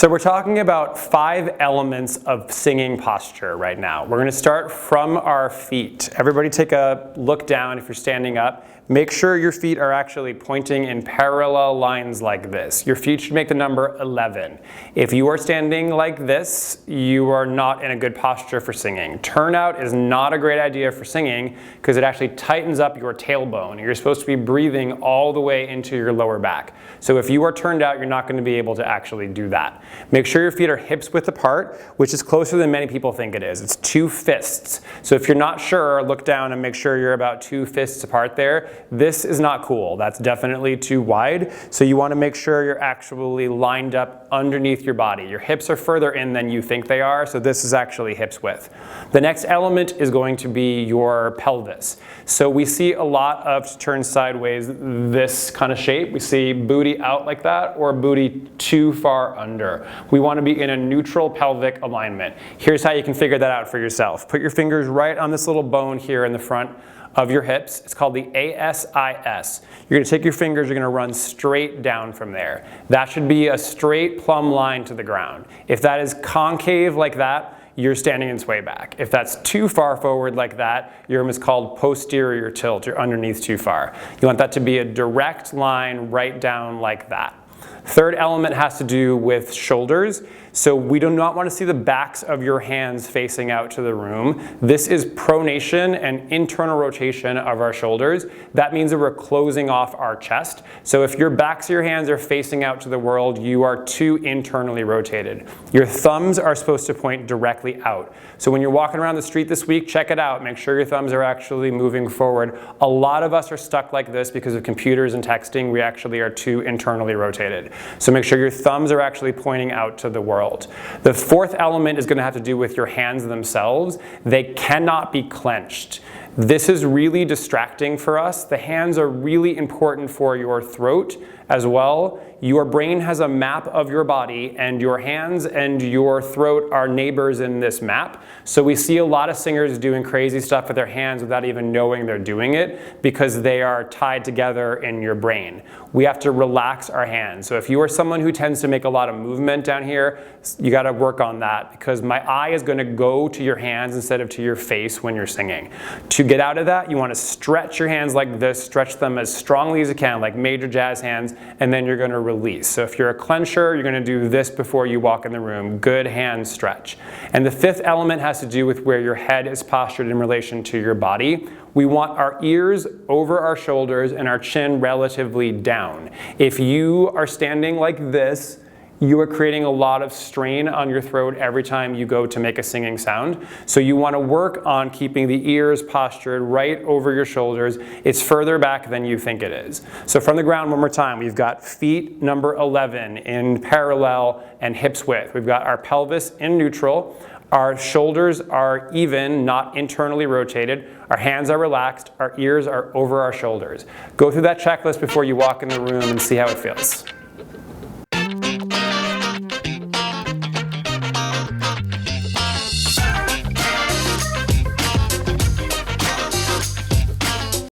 So we're talking about 5 elements of singing posture right now. We're going to start from our feet. Everybody take a look down if you're standing up. Make sure your feet are actually pointing in parallel lines like this. Your feet should make the number 11. If you are standing like this, you are not in a good posture for singing. Turnout is not a great idea for singing because it actually tightens up your tailbone. You're supposed to be breathing all the way into your lower back. So if you are turned out, you're not going to be able to actually do that. Make sure your feet are hips width apart, which is closer than many people think it is. It's 2 fists. So if you're not sure, look down and make sure you're about 2 fists apart there. This is not cool. That's definitely too wide. So you want to make sure you're actually lined up underneath your body. Your hips are further in than you think they are, so this is actually hips width. The next element is going to be your pelvis. So we see a lot of turn sideways, this kind of shape. We see booty out like that or booty too far under. We want to be in a neutral pelvic alignment. Here's how you can figure that out for yourself. Put your fingers right on this little bone here in the front of your hips. It's called the ASIS. You're going to take your fingers, you're going to run straight down from there. That should be a straight plumb line to the ground. If that is concave like that, you're standing in sway back. If that's too far forward like that, your arm is called posterior tilt. You're underneath too far. You want that to be a direct line right down like that. Third element has to do with shoulders. So we do not want to see the backs of your hands facing out to the room. This is pronation and internal rotation of our shoulders. That means that we're closing off our chest. So if your backs of your hands are facing out to the world, you are too internally rotated. Your thumbs are supposed to point directly out. So when you're walking around the street this week, check it out. Make sure your thumbs are actually moving forward. A lot of us are stuck like this because of computers and texting. We actually are too internally rotated. So make sure your thumbs are actually pointing out to the world. The fourth element is going to have to do with your hands themselves. They cannot be clenched. This is really distracting for us. The hands are really important for your throat as well. Your brain has a map of your body, and your hands and your throat are neighbors in this map. So we see a lot of singers doing crazy stuff with their hands without even knowing they're doing it because they are tied together in your brain. We have to relax our hands. So if you are someone who tends to make a lot of movement down here, you got to work on that because my eye is going to go to your hands instead of to your face when you're singing. To get out of that, you want to stretch your hands like this, stretch them as strongly as you can, like major jazz hands, and then you're going to release. So if you're a clencher, you're going to do this before you walk in the room. Good hand stretch. And the fifth element has to do with where your head is postured in relation to your body. We want our ears over our shoulders and our chin relatively down. If you are standing like this, you are creating a lot of strain on your throat every time you go to make a singing sound. So you want to work on keeping the ears postured right over your shoulders. It's further back than you think it is. So from the ground, one more time, we've got feet number 11 in parallel and hips width. We've got our pelvis in neutral. Our shoulders are even, not internally rotated. Our hands are relaxed. Our ears are over our shoulders. Go through that checklist before you walk in the room and see how it feels.